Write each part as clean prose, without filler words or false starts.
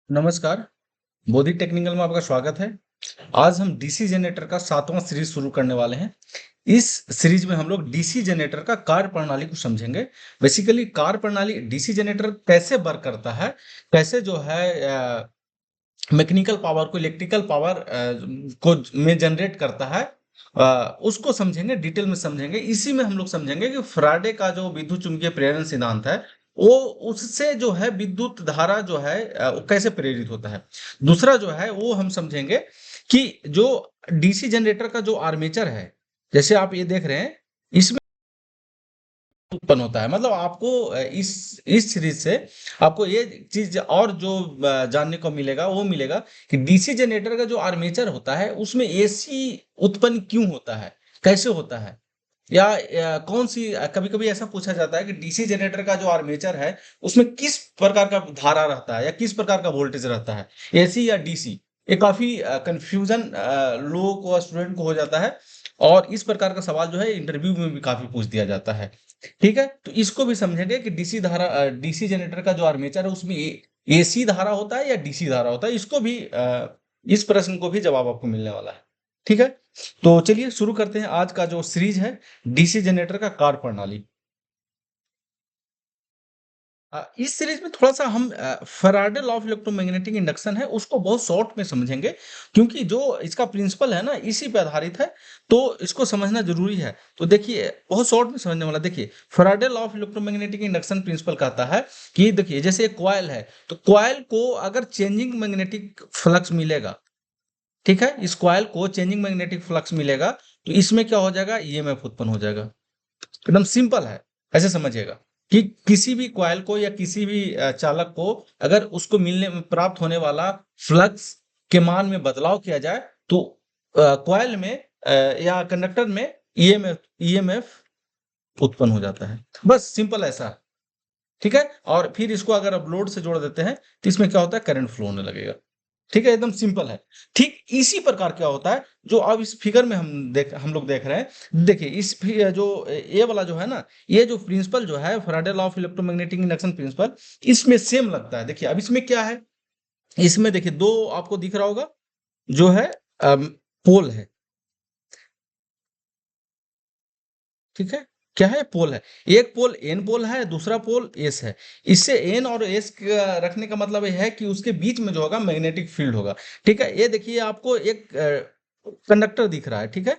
नमस्कार, बोधि टेक्निकल में आपका स्वागत है। आज हम डीसी जनरेटर का 7वां सीरीज शुरू करने वाले हैं। इस सीरीज में हम लोग डीसी जनरेटर का कार्य प्रणाली को समझेंगे। बेसिकली कार्य प्रणाली डीसी जनरेटर कैसे वर्क करता है, कैसे जो है मैकेनिकल पावर को इलेक्ट्रिकल पावर को में जनरेट करता है, उसको समझेंगे, डिटेल में समझेंगे। इसी में हम लोग समझेंगे कि फैराडे का जो विद्युत चुंबकीय प्रेरण सिद्धांत है, वो उससे जो है विद्युत धारा जो है वो कैसे प्रेरित होता है। दूसरा जो है वो हम समझेंगे कि जो डीसी जनरेटर का जो आर्मेचर है, जैसे आप ये देख रहे हैं, इसमें उत्पन्न होता है। मतलब आपको इस सीरीज से आपको ये चीज और जो जानने को मिलेगा वो मिलेगा कि डीसी जनरेटर का जो आर्मेचर होता है उसमें एसी उत्पन्न क्यों होता है, कैसे होता है, या कौन सी, कभी कभी ऐसा पूछा जाता है कि डीसी जनरेटर का जो आर्मेचर है उसमें किस प्रकार का धारा रहता है या किस प्रकार का वोल्टेज रहता है, एसी या डीसी। ये काफी कंफ्यूजन लोगों को, स्टूडेंट को हो जाता है, और इस प्रकार का सवाल जो है इंटरव्यू में भी काफी पूछ दिया जाता है। ठीक है, तो इसको भी समझेंगे कि डीसी जनरेटर का जो आर्मेचर है उसमें एसी धारा होता है या डीसी धारा होता है। इसको भी इस प्रश्न को भी जवाब आपको मिलने वाला है। ठीक है, तो चलिए शुरू करते हैं आज का जो सीरीज है, डीसी जनरेटर का कार्य प्रणाली। इस सीरीज में थोड़ा सा हम Faraday law of electromagnetic induction है उसको बहुत शॉर्ट में समझेंगे, क्योंकि जो इसका प्रिंसिपल है ना इसी पे आधारित है, तो इसको समझना जरूरी है। तो देखिए, बहुत शॉर्ट में समझने वाला, देखिए Faraday law of electromagnetic induction principal कहता है कि देखिए, जैसे एक कॉइल है, तो कॉइल को अगर चेंजिंग मैग्नेटिक फ्लक्स मिलेगा, ठीक है, इस कॉइल को चेंजिंग मैग्नेटिक फ्लक्स मिलेगा, तो इसमें क्या हो जाएगा, ईएमएफ उत्पन्न हो जाएगा। एकदम सिंपल है, ऐसे समझिएगा कि किसी भी कॉइल को या किसी भी चालक को अगर उसको मिलने में प्राप्त होने वाला फ्लक्स के मान में बदलाव किया जाए, तो कॉइल में या कंडक्टर में ईएमएफ ईएमएफ उत्पन्न हो जाता है। बस सिंपल ऐसा है। ठीक है, और फिर इसको अगर आप लोड से जोड़ देते हैं तो इसमें क्या होता है, करंट फ्लो होने लगेगा। ठीक है, एकदम सिंपल है। ठीक इसी प्रकार क्या होता है जो अब इस फिगर में हम लोग देख रहे हैं। देखिए जो ये वाला जो है ना, ये जो प्रिंसिपल जो है Faraday law of electromagnetic induction principal, इसमें सेम लगता है। देखिए अब इसमें क्या है, इसमें देखिए दो आपको दिख रहा होगा, जो है पोल है। ठीक है, क्या है, पोल है। एक पोल एन पोल है, दूसरा पोल एस है। इससे एन और एस रखने का मतलब यह है कि उसके बीच में जो होगा मैग्नेटिक फील्ड होगा। ठीक है, ये देखिए आपको एक कंडक्टर दिख रहा है। ठीक है,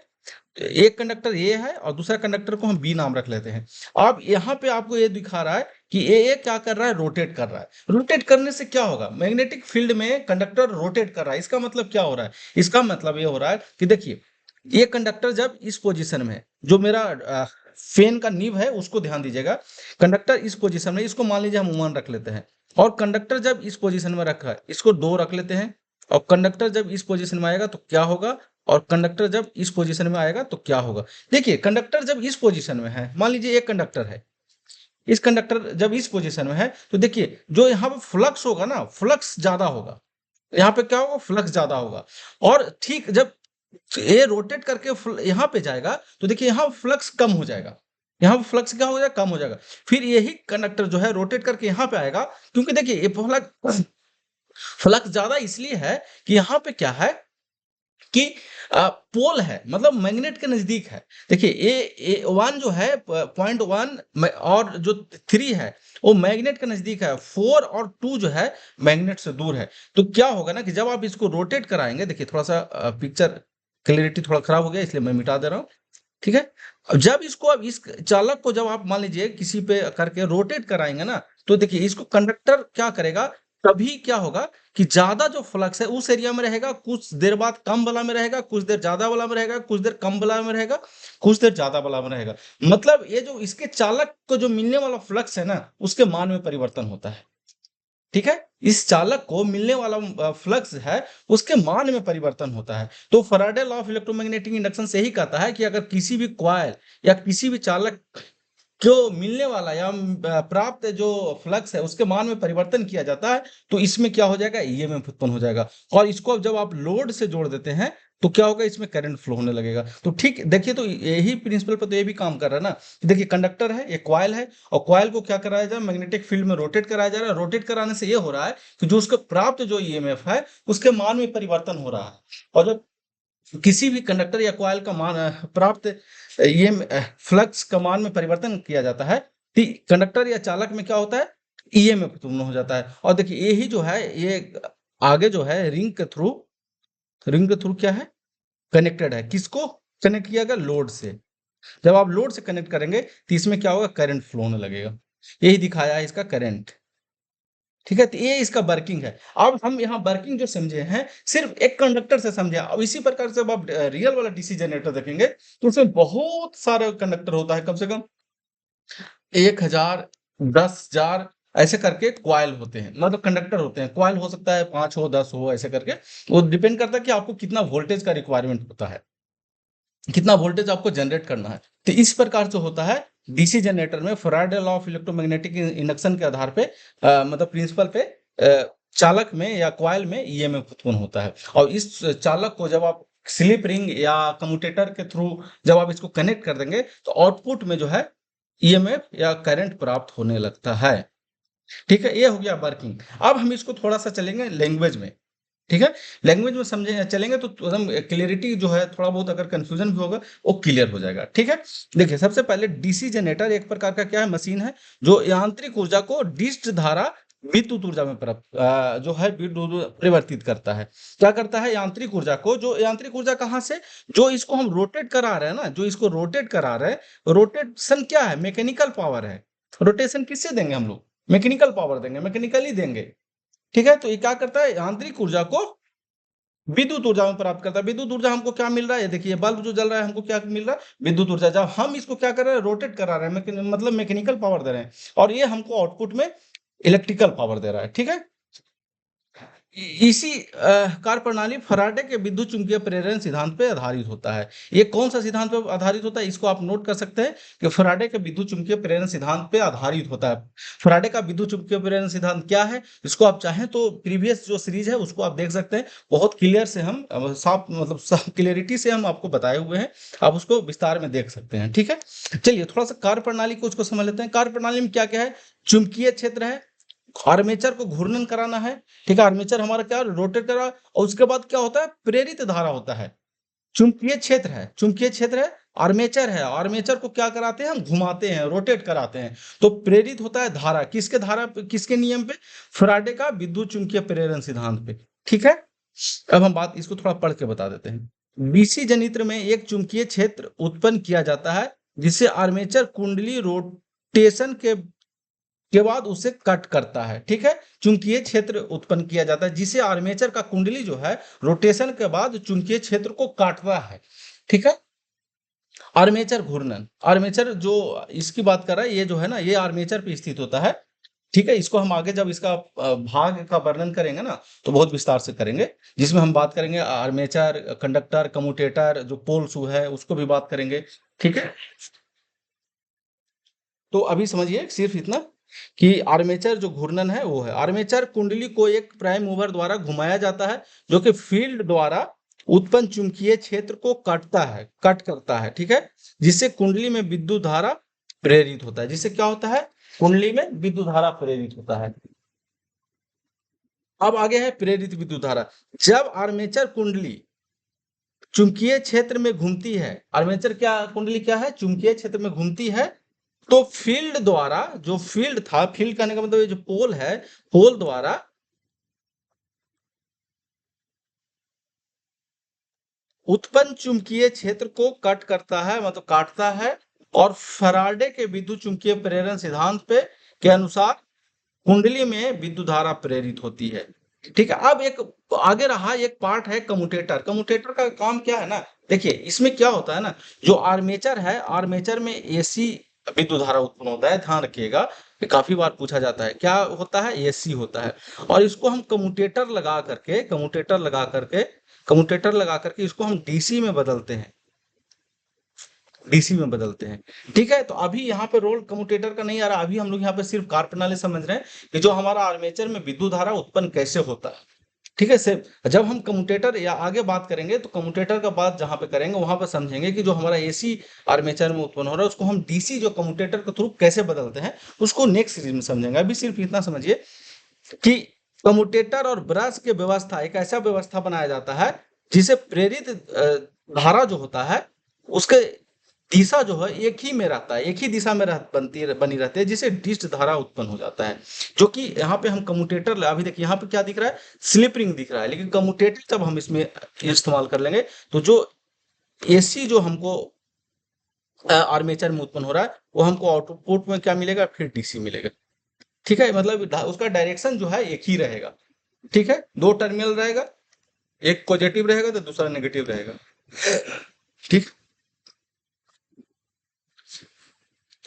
एक कंडक्टर ए है और दूसरा कंडक्टर को हम बी नाम रख लेते हैं। अब यहाँ पे आपको ये दिखा रहा है कि ए क्या कर रहा है, रोटेट कर रहा है। रोटेट करने से क्या होगा, मैग्नेटिक फील्ड में कंडक्टर रोटेट कर रहा है। इसका मतलब क्या हो रहा है, इसका मतलब ये हो रहा है कि देखिए, ये कंडक्टर जब इस पोजीशन में है, जो मेरा फेन का नीब है उसको ध्यान दीजिएगा, कंडक्टर इस पोजीशन में, इसको मान लीजिए हम 1 रख लेते हैं, और कंडक्टर जब इस पोजीशन में रखा है इसको 2 रख लेते हैं, और कंडक्टर जब इस पोजीशन में आएगा तो क्या होगा, और कंडक्टर जब इस पोजीशन में आएगा तो क्या होगा। देखिए कंडक्टर जब इस पोजीशन में है, मान लीजिए एक कंडक्टर है, इस कंडक्टर जब इस पोजीशन में है, तो देखिए जो यहाँ पे फ्लक्स होगा ना, फ्लक्स ज्यादा होगा। यहाँ पे क्या होगा, फ्लक्स ज्यादा होगा। और ठीक जब ये रोटेट करके यहाँ पे जाएगा, तो देखिए यहाँ फ्लक्स कम हो जाएगा। यहाँ फ्लक्स क्या हो जाएगा, कम हो जाएगा। फिर यही कंडक्टर जो है रोटेट करके यहाँ पे आएगा, क्योंकि देखिए ये फ्लक्स फ्लक्स ज्यादा इसलिए है कि यहाँ पे क्या है कि पोल है, मतलब मैग्नेट के नजदीक है। देखिए ए वन जो है .1 और जो 3 है वो मैग्नेट के नजदीक है, 4 और 2 जो है मैग्नेट से दूर है। तो क्या होगा ना कि जब आप इसको रोटेट कराएंगे, देखिए थोड़ा सा पिक्चर क्लियरिटी थोड़ा खराब हो गया इसलिए मैं मिटा दे रहा हूँ। ठीक है, अब जब इसको, अब इस चालक को जब आप मान लीजिए किसी पे करके रोटेट कराएंगे ना, तो देखिए इसको कंडक्टर क्या करेगा, तभी क्या होगा कि ज्यादा जो फ्लक्स है उस एरिया में रहेगा, कुछ देर बाद कम वाला में रहेगा, कुछ देर ज्यादा वाला में रहेगा, कुछ देर कम वाला में रहेगा, कुछ देर ज्यादा वाला में रहेगा। मतलब ये जो इसके चालक को जो मिलने वाला फ्लक्स है ना, उसके मान में परिवर्तन होता है। ठीक है, इस चालक को मिलने वाला फ्लक्स है, उसके मान में परिवर्तन होता है। तो Faraday law of electromagnetic induction से ही कहता है कि अगर किसी भी कॉइल या किसी भी चालक जो मिलने वाला या प्राप्त जो फ्लक्स है उसके मान में परिवर्तन किया जाता है, तो इसमें क्या हो जाएगा, ईएमएफ उत्पन्न हो जाएगा। और इसको जब आप लोड से जोड़ देते हैं, तो क्या होगा, इसमें करंट फ्लो होने लगेगा। तो ठीक देखिए, तो यही प्रिंसिपल पर तो ये भी काम कर रहा है ना। देखिए कंडक्टर है, ये कॉइल है, और कॉइल को क्या कराया जा रहा है, मैग्नेटिक फील्ड में रोटेट कराया जा रहा है। रोटेट कराने से ये हो रहा है कि जो उसको प्राप्त जो ईएमएफ है उसके मान में परिवर्तन हो रहा है। और जब किसी भी कंडक्टर या कॉइल का मान प्राप्त ये फ्लक्स का मान में परिवर्तन किया जाता है, कंडक्टर या चालक में क्या होता है, ईएमएफ उत्पन्न हो जाता है। और देखिए यही जो है, ये आगे जो है रिंग के थ्रू क्या है, कनेक्टेड है। किसको कनेक्ट किया गया, लोड से। जब आप लोड से कनेक्ट करेंगे तो इसमें क्या होगा, करंट फ्लो होने लगेगा। यही दिखाया है इसका करंट। ठीक है, तो ये इसका वर्किंग है। अब हम यहाँ वर्किंग जो समझे हैं सिर्फ एक कंडक्टर से समझे। अब इसी प्रकार से जब आप रियल वाला डीसी जनरेटर देखेंगे तो उसमें बहुत सारे कंडक्टर होता है, कम से कम 1000, 10,000 ऐसे करके कॉइल होते हैं, मतलब कंडक्टर होते हैं। कॉइल हो सकता है 5 हो, 10 हो, ऐसे करके। वो डिपेंड करता है कि आपको कितना वोल्टेज का रिक्वायरमेंट होता है, कितना वोल्टेज आपको जनरेट करना है। तो इस प्रकार से होता है डीसी जनरेटर में। Faraday law of electromagnetic induction के आधार पे मतलब प्रिंसिपल पे चालक में या कॉइल में ईएमएफ उत्पन्न होता है। और इस चालक को जब आप स्लिप रिंग या कम्यूटेटर के थ्रू जब आप इसको कनेक्ट कर देंगे तो आउटपुट में जो है ईएमएफ या करंट प्राप्त होने लगता है। ठीक है, ये हो गया वर्किंग। अब हम इसको थोड़ा सा चलेंगे लैंग्वेज में। ठीक है, लैंग्वेज में समझे चलेंगे तो एकदम क्लियरिटी जो है, थोड़ा बहुत अगर कंफ्यूजन भी होगा वो क्लियर हो जाएगा। ठीक है, देखिए सबसे पहले डीसी जनरेटर एक प्रकार का क्या है, मशीन है जो यांत्रिक ऊर्जा को डिस्ट धारा विद्युत ऊर्जा में जो है विद्युत परिवर्तित करता है। क्या करता है, यांत्रिक ऊर्जा को, जो यांत्रिक ऊर्जा कहाँ से, जो इसको हम रोटेट करा रहे हैं ना, जो इसको रोटेट करा रहे हैं, रोटेशन क्या है, मैकेनिकल पावर है। रोटेशन किससे देंगे हम लोग, मैकेनिकल पावर देंगे, मैकेनिकली देंगे। ठीक है, तो ये क्या करता है, यांत्रिक ऊर्जा को विद्युत ऊर्जा में प्राप्त करता है। विद्युत ऊर्जा हमको क्या मिल रहा है, देखिए बल्ब जो जल रहा है हमको क्या मिल रहा है, विद्युत ऊर्जा। जब हम इसको क्या कर रहे हैं, रोटेट करा रहे हैं, मतलब मैकेनिकल पावर दे रहे हैं, और ये हमको आउटपुट में इलेक्ट्रिकल पावर दे रहा है। ठीक है, इसी कार्य प्रणाली फैराडे के विद्युत चुंबकीय प्रेरण सिद्धांत पे आधारित होता है। ये कौन सा सिद्धांत पे आधारित होता है, इसको आप नोट कर सकते हैं कि फैराडे के विद्युत चुंबकीय प्रेरण सिद्धांत पे आधारित होता है। फैराडे का विद्युत चुंबकीय प्रेरण सिद्धांत क्या है, इसको आप चाहें तो प्रीवियस जो सीरीज है उसको आप देख सकते हैं। बहुत क्लियर से हम साफ, मतलब साफ क्लियरिटी से हम आपको बताए हुए हैं, आप उसको विस्तार में देख सकते हैं। ठीक है, चलिए थोड़ा सा कार्य प्रणाली को उसको समझ लेते हैं। कार्य प्रणाली में क्या क्या है, चुंबकीय क्षेत्र है, आर्मेचर को घूर्णन कराना है। ठीक है, आर्मेचर हमारा क्या रोटेट करा, और उसके बाद क्या होता है, प्रेरित धारा होता है। चुंबकीय क्षेत्र है, चुंबकीय क्षेत्र है, आर्मेचर है, आर्मेचर को क्या कराते हैं, हम घुमाते हैं, रोटेट कराते हैं। तो प्रेरित होता है धारा, किसके धारा पे, किसके नियम पे, फैराडे का विद्युत चुंबकीय प्रेरण सिद्धांत पे। ठीक है, अब हम बात इसको थोड़ा पढ़ के बता देते हैं। डीसी जनित्र में एक चुंबकीय क्षेत्र उत्पन्न किया जाता है जिसे आर्मेचर कुंडली रोटेशन के बाद उसे कट करता है। ठीक है, चुंबकीय क्षेत्र उत्पन्न किया जाता है जिसे आर्मेचर का कुंडली जो है रोटेशन के बाद चुंबकीय क्षेत्र को काटता है। ठीक है, आर्मेचर घूर्णन, आर्मेचर जो इसकी बात कर रहा है, ये जो है ना, ये आर्मेचर पे स्थित होता है। ठीक है, इसको हम आगे जब इसका भाग का वर्णन करेंगे ना तो बहुत विस्तार से करेंगे, जिसमें हम बात करेंगे आर्मेचर, कंडक्टर, कम्यूटेटर, जो पोल शू है उसको भी बात करेंगे। ठीक है, तो अभी समझिए सिर्फ इतना कि आर्मेचर जो घूर्णन है वो है, आर्मेचर कुंडली को एक प्राइम मूवर द्वारा घुमाया जाता है जो कि फील्ड द्वारा उत्पन्न चुंबकीय क्षेत्र को कट करता है। ठीक है, जिससे कुंडली में विद्युत धारा प्रेरित होता है, जिससे क्या होता है, कुंडली में विद्युत धारा प्रेरित होता है। अब आगे है प्रेरित विद्युत धारा। जब आर्मेचर कुंडली चुंबकीय क्षेत्र में घूमती है, आर्मेचर क्या कुंडली क्या है, चुंबकीय क्षेत्र में घूमती है, तो फील्ड द्वारा, जो फील्ड था, फील्ड कहने का मतलब ये जो पोल है, पोल द्वारा उत्पन्न चुंबकीय क्षेत्र को कट करता है, मतलब काटता है। और फैराडे के विद्युत चुंबकीय प्रेरण सिद्धांत पे के अनुसार कुंडली में विद्युत धारा प्रेरित होती है। ठीक है, अब एक आगे रहा एक पार्ट है कम्यूटेटर। कम्यूटेटर का काम क्या है ना, देखिए इसमें क्या होता है ना, जो आर्मेचर है, आर्मेचर में एसी विद्युत धारा उत्पन्न होता है। ध्यान रखिएगा, काफी बार पूछा जाता है, क्या होता है, एसी होता है। और इसको हम कम्यूटेटर लगा करके इसको हम डीसी में बदलते हैं, डीसी में बदलते हैं। ठीक है, तो अभी यहाँ पे रोल कम्यूटेटर का नहीं आ रहा, अभी हम लोग यहाँ पे सिर्फ कार्य प्रणाली समझ रहे हैं कि जो हमारा आर्मेचर में विद्युत धारा उत्पन्न कैसे होता है। ठीक है। से जब हम कम्यूटेटर या आगे बात करेंगे तो कम्यूटेटर का बात जहाँ पे करेंगे वहां पे समझेंगे कि जो हमारा एसी आर्मेचर में उत्पन्न हो रहा है उसको हम डीसी जो कम्यूटेटर के थ्रू कैसे बदलते हैं उसको नेक्स्ट सीरीज में समझेंगे। अभी सिर्फ इतना समझिए कि कम्यूटेटर और ब्रश की व्यवस्था एक ऐसा व्यवस्था बनाया जाता है जिसे प्रेरित धारा जो होता है उसके दिशा जो है एक ही में रहता है, एक ही दिशा में बनी रहती है, जिसे डिस्ट धारा उत्पन्न हो जाता है। जो कि यहाँ पे हम कम्यूटेटर अभी देखिए यहाँ पे क्या दिख रहा है, स्लिप रिंग दिख रहा है, लेकिन कम्यूटेटर जब हम इसमें इस्तेमाल कर लेंगे तो जो एसी जो हमको आर्मेचर में उत्पन्न हो रहा है वो हमको आउटपुट में क्या मिलेगा, फिर डीसी मिलेगा। ठीक है, मतलब उसका डायरेक्शन जो है एक ही रहेगा। ठीक है, दो टर्मिनल रहेगा, एक पॉजिटिव रहेगा तो दूसरा नेगेटिव रहेगा। ठीक।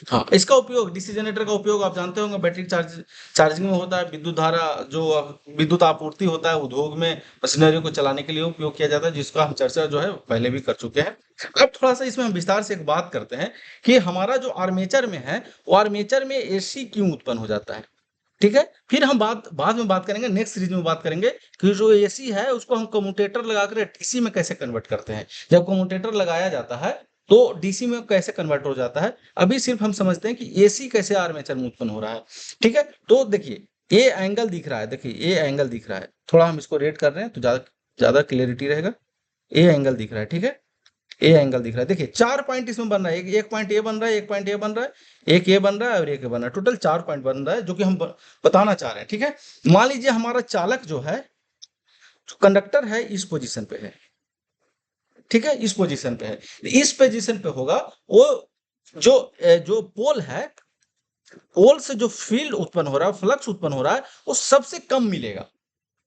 हाँ, इसका उपयोग डीसी जनरेटर का उपयोग आप जानते होंगे बैटरी चार्जिंग में होता है। विद्युत धारा जो विद्युत आपूर्ति होता है उद्योग में मशीनरी को चलाने के लिए उपयोग किया जाता है, जिसका हम चर्चा जो है पहले भी कर चुके हैं। अब थोड़ा सा इसमें हम विस्तार से एक बात करते हैं कि हमारा जो आर्मेचर में है वो आर्मेचर में एसी क्यों उत्पन्न हो जाता है। ठीक है, फिर हम बाद में बात करेंगे, नेक्स्ट सीरीज में बात करेंगे कि जो एसी है उसको हम कम्यूटेटर लगाकर डीसी में कैसे कन्वर्ट करते हैं। जब कम्यूटेटर लगाया जाता है तो डीसी में कैसे कन्वर्ट हो जाता है। अभी सिर्फ हम समझते हैं कि एसी कैसे आर्मेचर में उत्पन्न हो रहा है। ठीक है, तो देखिए ये एंगल दिख रहा है, देखिए ये एंगल दिख रहा है, थोड़ा हम इसको रेड कर रहे हैं तो ज्यादा ज्यादा क्लियरिटी रहेगा। ये एंगल दिख रहा है, ठीक है, ए एंगल दिख रहा है। देखिए 4 पॉइंट इसमें बन रहा है, एक पॉइंट ए बन रहा है, एक पॉइंट ए बन रहा है, एक ए बन रहा है और एक ए बन रहा है, टोटल 4 पॉइंट बन रहा है जो कि हम बताना चाह रहे हैं। ठीक है, मान लीजिए हमारा चालक जो है, जो कंडक्टर है इस पोजीशन पे है। ठीक है, इस पोजीशन पे है, इस पोजीशन पे होगा वो जो पोल है, पोल से जो फील्ड उत्पन्न हो रहा है, फ्लक्स उत्पन्न हो रहा है, वो सबसे कम मिलेगा,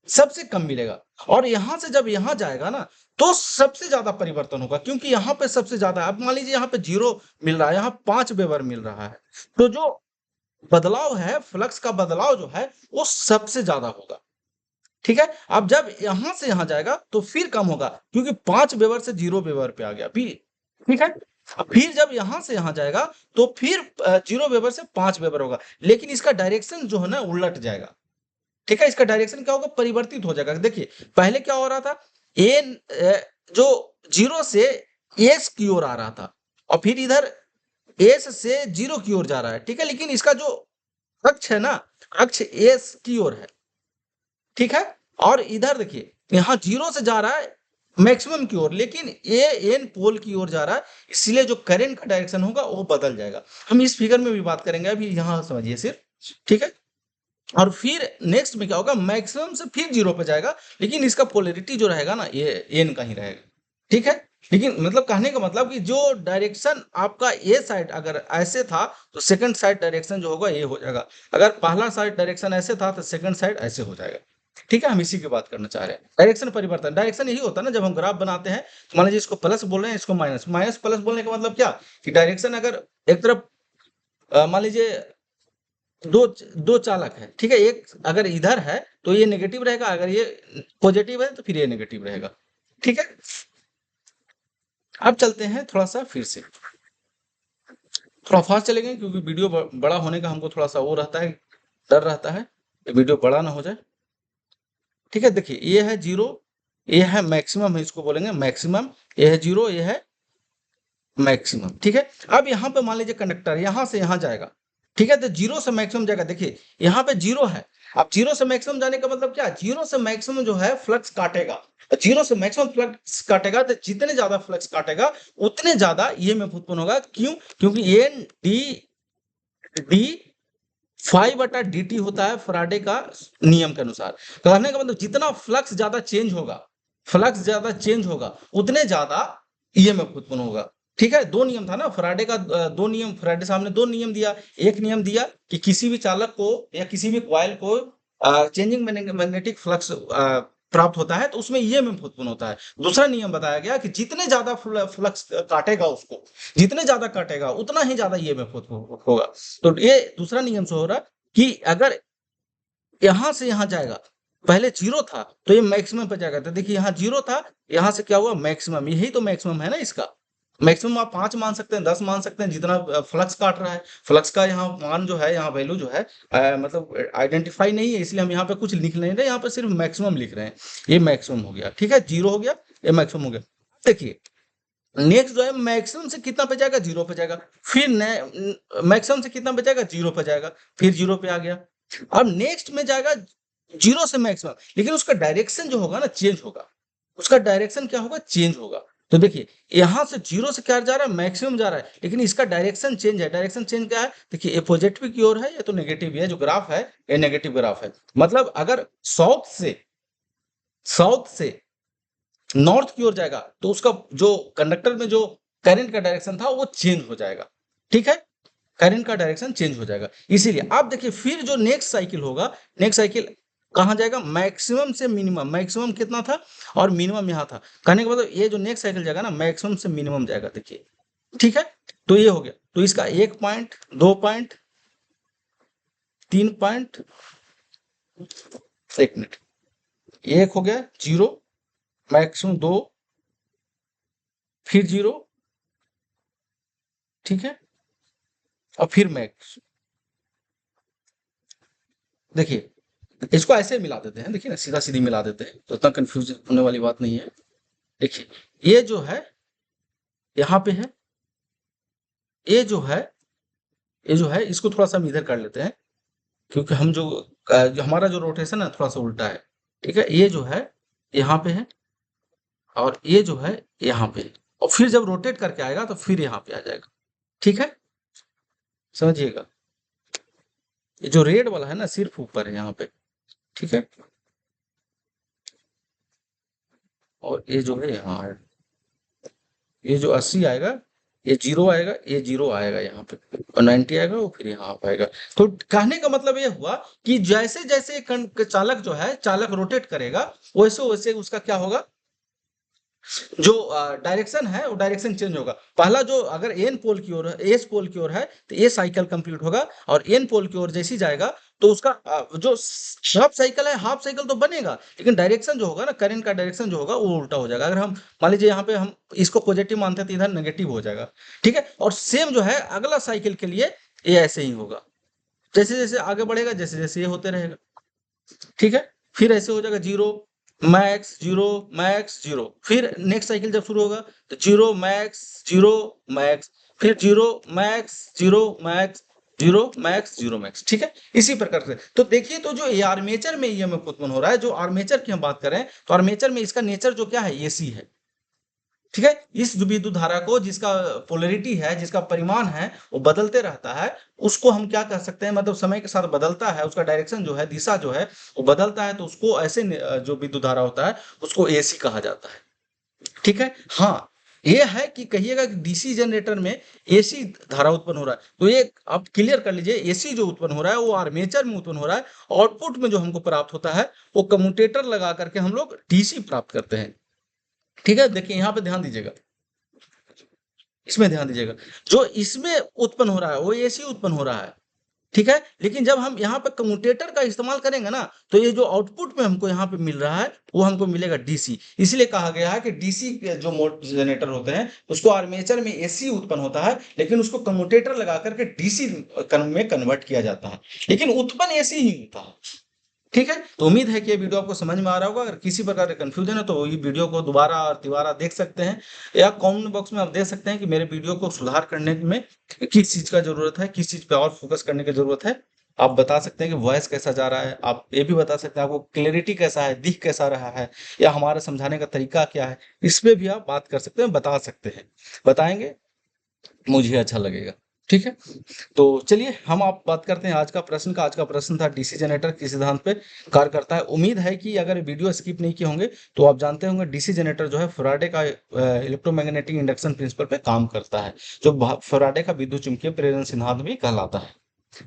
सबसे कम मिलेगा। और यहां से जब यहां जाएगा ना तो सबसे ज्यादा परिवर्तन होगा, क्योंकि यहां पे सबसे ज्यादा, अब मान लीजिए यहां पे 0 मिल रहा है, यहां 5 वेबर मिल रहा है, तो जो बदलाव है, फ्लक्स का बदलाव जो है वो सबसे ज्यादा होगा। ठीक है, अब जब यहां से यहां जाएगा तो फिर कम होगा, क्योंकि 5 वेबर से 0 वेबर पे आ गया फिर। ठीक है, अब फिर जब यहां से यहां जाएगा तो फिर 0 वेबर से 5 वेबर होगा, लेकिन इसका डायरेक्शन जो है ना उलट जाएगा। ठीक है, इसका डायरेक्शन क्या होगा, परिवर्तित हो जाएगा। देखिए पहले क्या हो रहा था, जो 0 से एस की ओर आ रहा था और फिर इधर एस से 0 की ओर जा रहा है। ठीक है, लेकिन इसका जो अक्ष है ना, अक्ष एस की ओर है। ठीक है, और इधर देखिए यहाँ 0 से जा रहा है मैक्सिमम की ओर, लेकिन ये एन पोल की ओर जा रहा है, इसलिए जो करंट का डायरेक्शन होगा वो बदल जाएगा। हम इस फिगर में भी बात करेंगे, अभी यहाँ समझिए सिर्फ। ठीक है, और फिर नेक्स्ट में क्या होगा, मैक्सिमम से फिर 0 पे जाएगा, लेकिन इसका पोलैरिटी जो रहेगा ना ये एन का ही रहेगा। ठीक है, लेकिन मतलब कहने का मतलब कि जो डायरेक्शन आपका ए साइड अगर ऐसे था तो सेकंड साइड डायरेक्शन जो होगा ये हो जाएगा, अगर पहला साइड डायरेक्शन ऐसे था तो सेकंड साइड ऐसे हो जाएगा। ठीक है, हम इसी की बात करना चाह रहे हैं, डायरेक्शन परिवर्तन। डायरेक्शन यही होता है ना, जब हम ग्राफ बनाते हैं तो मान लीजिए इसको प्लस बोल रहे हैं, इसको माइनस, माइनस प्लस बोलने का मतलब क्या कि डायरेक्शन अगर एक तरफ मान लीजिए दो दो चालक है, ठीक है, एक अगर इधर है तो ये नेगेटिव रहेगा, अगर ये पॉजिटिव है तो फिर ये नेगेटिव रहेगा। ठीक है, अब चलते हैं थोड़ा सा फिर से, थोड़ा फास्ट चलेंगे क्योंकि वीडियो बड़ा होने का हमको थोड़ा सा वो रहता है, डर रहता है वीडियो बड़ा ना हो जाए। ठीक है, देखिए ये है 0, ये है मैक्सिमम है, इसको बोलेंगे मैक्सिमम, ये है 0, ये है मैक्सिमम। ठीक है, अब यहाँ पे मान लीजिए कंडक्टर यहाँ से यहाँ जाएगा। ठीक है, तो 0 से मैक्सिमम जाएगा, देखिए यहाँ पे 0 है, अब 0 से मैक्सिमम जाने का मतलब क्या, 0 से मैक्सिमम जो है फ्लक्स काटेगा, 0 से मैक्सिमम फ्लक्स काटेगा, तो जितने ज्यादा फ्लक्स काटेगा उतने ज्यादा ईएमएफ उत्पन्न होगा। क्यों, क्योंकि एन डी डी 5/dt होता है फैराडे का नियम के अनुसार। कहने का मतलब जितना फ्लक्स ज्यादा चेंज होगा, फ्लक्स ज्यादा चेंज होगा उतने ज्यादा ईएमएफ उत्पन्न होगा। ठीक है, दो नियम था ना फैराडे का, दो नियम, फैराडे साहब ने दो नियम दिया। एक नियम दिया कि किसी भी चालक को या किसी भी कॉइल को चेंजिंग मैग्नेटिक फ्लक्स प्राप्त होता है तो उसमें ईएमएफ उत्पन्न होता है। दूसरा नियम बताया गया कि जितने ज्यादा फ्लक्स काटेगा उसको, जितने ज्यादा काटेगा उतना ही ज्यादा ईएमएफ होगा। तो ये दूसरा नियम से हो रहा कि अगर यहां से यहां जाएगा, पहले 0 था तो ये मैक्सिमम पे जाएगा, तो देखिए यहाँ 0 था, यहाँ से क्या हुआ मैक्सिमम, यही तो मैक्सिमम है ना इसका। मैक्सिमम आप 5 मान सकते हैं, 10 मान सकते हैं, जितना फ्लक्स काट रहा है। फ्लक्स का यहाँ मान जो है, यहाँ वैल्यू जो है मतलब आइडेंटिफाई नहीं है, इसलिए हम यहाँ पे कुछ लिख नहीं रहे, यहाँ पे सिर्फ मैक्सिमम लिख रहे हैं। ये मैक्सिमम हो गया, ठीक है, 0 हो गया, ये मैक्सिमम हो गया। देखिए नेक्स्ट जो है मैक्सिमम से कितना पे जाएगा, 0 पे जाएगा। फिर मैक्सिमम से कितना पे जाएगा, 0 पे जाएगा, फिर 0 पे आ गया। अब नेक्स्ट में जाएगा 0 से मैक्सिमम, लेकिन उसका डायरेक्शन जो होगा ना चेंज होगा। उसका डायरेक्शन क्या होगा, चेंज होगा। तो देखिए यहाँ से 0 से क्या जा रहा है, मैक्सिमम जा रहा है, लेकिन इसका डायरेक्शन चेंज है। डायरेक्शन चेंज क्या है, देखिए ये पॉजिटिव की ओर है, ये तो नेगेटिव है। जो ग्राफ है ये नेगेटिव ग्राफ है। मतलब अगर साउथ से नॉर्थ की ओर जाएगा तो उसका जो कंडक्टर में जो करंट का डायरेक्शन था वो चेंज हो जाएगा, ठीक है, करंट का डायरेक्शन चेंज हो जाएगा। इसीलिए आप देखिए फिर जो नेक्स्ट साइकिल होगा, नेक्स्ट साइकिल कहाँ जाएगा, मैक्सिमम से मिनिमम। मैक्सिमम कितना था और मिनिमम यहाँ था, कहने का मतलब ये जो नेक्स्ट साइकिल जाएगा ना मैक्सिमम से मिनिमम जाएगा, देखिए, ठीक है। तो ये हो गया, तो इसका 1 पॉइंट, 2 पॉइंट, 3 पॉइंट, 1 मिनट, 1 हो गया 0, मैक्सिमम 2, फिर 0, ठीक है, और फिर मैक्स। देखिए इसको ऐसे मिला देते हैं, देखिए ना सीधा सीधी मिला देते हैं, तो इतना कंफ्यूज होने वाली बात नहीं है। देखिए ये जो है यहाँ पे है, ये जो है इसको थोड़ा सा हम इधर कर लेते हैं, क्योंकि हम जो हमारा जो रोटेशन है थोड़ा सा उल्टा है, ठीक है। ये जो है यहाँ पे है और ये जो है यहाँ पे है, और फिर जब रोटेट करके आएगा तो फिर यहाँ पे आ जाएगा, ठीक है, समझिएगा। ये जो रेड वाला है ना सिर्फ ऊपर है यहाँ पे, ठीक है, और ये जो है यहाँ है, ये जो 80 आएगा, ये 0 आएगा, ये 0 आएगा यहाँ पे, और 90 आएगा वो फिर यहाँ पे आएगा। तो कहने का मतलब ये हुआ कि जैसे जैसे चालक जो है, चालक रोटेट करेगा वैसे वैसे उसका क्या होगा, जो डायरेक्शन है वो डायरेक्शन चेंज होगा। पहला जो अगर एन पोल की ओर है, एस पोल की ओर है, तो ये साइकिल कंप्लीट होगा, और एन पोल की ओर जैसी जाएगा तो उसका जो हाफ साइकिल है, हाफ साइकिल तो बनेगा, लेकिन डायरेक्शन जो होगा ना, करंट का डायरेक्शन जो होगा वो उल्टा हो जाएगा। अगर हम मान लीजिए यहाँ पे हम इसको पॉजिटिव मानते हैं तो इधर नेगेटिव हो जाएगा, ठीक है। और सेम जो है अगला साइकिल के लिए ये ऐसे ही होगा, जैसे जैसे आगे बढ़ेगा जैसे जैसे ये होते रहेगा, ठीक है। फिर ऐसे हो जाएगा 0 मैक्स, 0 मैक्स, 0, फिर नेक्स्ट साइकिल जब शुरू होगा तो 0 मैक्स, 0 मैक्स, फिर 0 मैक्स, 0 मैक्स, 0 मैक्स, 0 मैक्स, ठीक है। इसी प्रकार से तो देखिए, तो जो ये आर्मेचर में ईएमएफ उत्पन्न हो रहा है, जो आर्मेचर की हम बात करें तो आर्मेचर में इसका नेचर जो क्या है, एसी है, ठीक है। इस विद्युत धारा को, जिसका पोलैरिटी है, जिसका परिमाण है वो बदलते रहता है, उसको हम क्या कह सकते हैं, मतलब समय के साथ बदलता है, उसका डायरेक्शन जो है, दिशा जो है वो बदलता है, तो उसको ऐसे जो विद्युत धारा होता है उसको एसी कहा जाता है, ठीक है। हाँ ये है कि कहिएगा कि डीसी जनरेटर में एसी धारा उत्पन्न हो रहा है, तो ये आप क्लियर कर लीजिए, एसी जो उत्पन्न हो रहा है वो आर्मेचर में उत्पन्न हो रहा है। आउटपुट में जो हमको प्राप्त होता है वो कम्यूटेटर लगा करके हम लोग डीसी प्राप्त करते हैं, ठीक है। देखिए यहाँ पे ध्यान दीजिएगा, इसमें ध्यान दीजिएगा, जो इसमें उत्पन्न हो रहा है वो एसी उत्पन्न हो रहा है, ठीक है। लेकिन जब हम यहाँ पे कम्यूटेटर का इस्तेमाल करेंगे ना, तो ये जो आउटपुट में हमको यहाँ पे मिल रहा है वो हमको मिलेगा डीसी। इसलिए कहा गया है कि डीसी के जो मोटर जनरेटर होते हैं उसको आर्मेचर में एसी उत्पन्न होता है, लेकिन उसको कम्यूटेटर लगा करके डीसी में कन्वर्ट किया जाता है, लेकिन उत्पन्न एसी ही होता है, ठीक है। तो उम्मीद है कि ये वीडियो आपको समझ में आ रहा होगा। अगर किसी प्रकार का कंफ्यूजन है तो ये वीडियो को दोबारा और तिबारा देख सकते हैं, या कमेंट बॉक्स में आप देख सकते हैं कि मेरे वीडियो को सुधार करने में किस चीज़ का ज़रूरत है, किस चीज़ पे और फोकस करने की ज़रूरत है। आप बता सकते हैं कि वॉइस कैसा जा रहा है, आप ये भी बता सकते हैं आपको क्लैरिटी कैसा है, दिख कैसा रहा है, या हमारा समझाने का तरीका क्या है, इस पे भी आप बात कर सकते हैं, बता सकते हैं। बताएंगे मुझे अच्छा लगेगा, ठीक है। तो चलिए हम आप बात करते हैं आज का प्रश्न का। आज का प्रश्न था डीसी जनरेटर किस सिद्धांत पे कार्य करता है। उम्मीद है कि अगर वीडियो स्किप नहीं किए होंगे तो आप जानते होंगे डीसी जनरेटर जो है फैराडे का इलेक्ट्रोमैग्नेटिक इंडक्शन प्रिंसिपल पे काम करता है, जो फैराडे का विद्युत चुंबकीय प्रेरण सिद्धांत भी कहलाता है,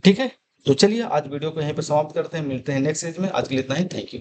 ठीक है। तो चलिए आज वीडियो को यहीं पर समाप्त करते हैं, मिलते हैं नेक्स्ट सीरीज में। आज के लिए इतना ही, थैंक यू।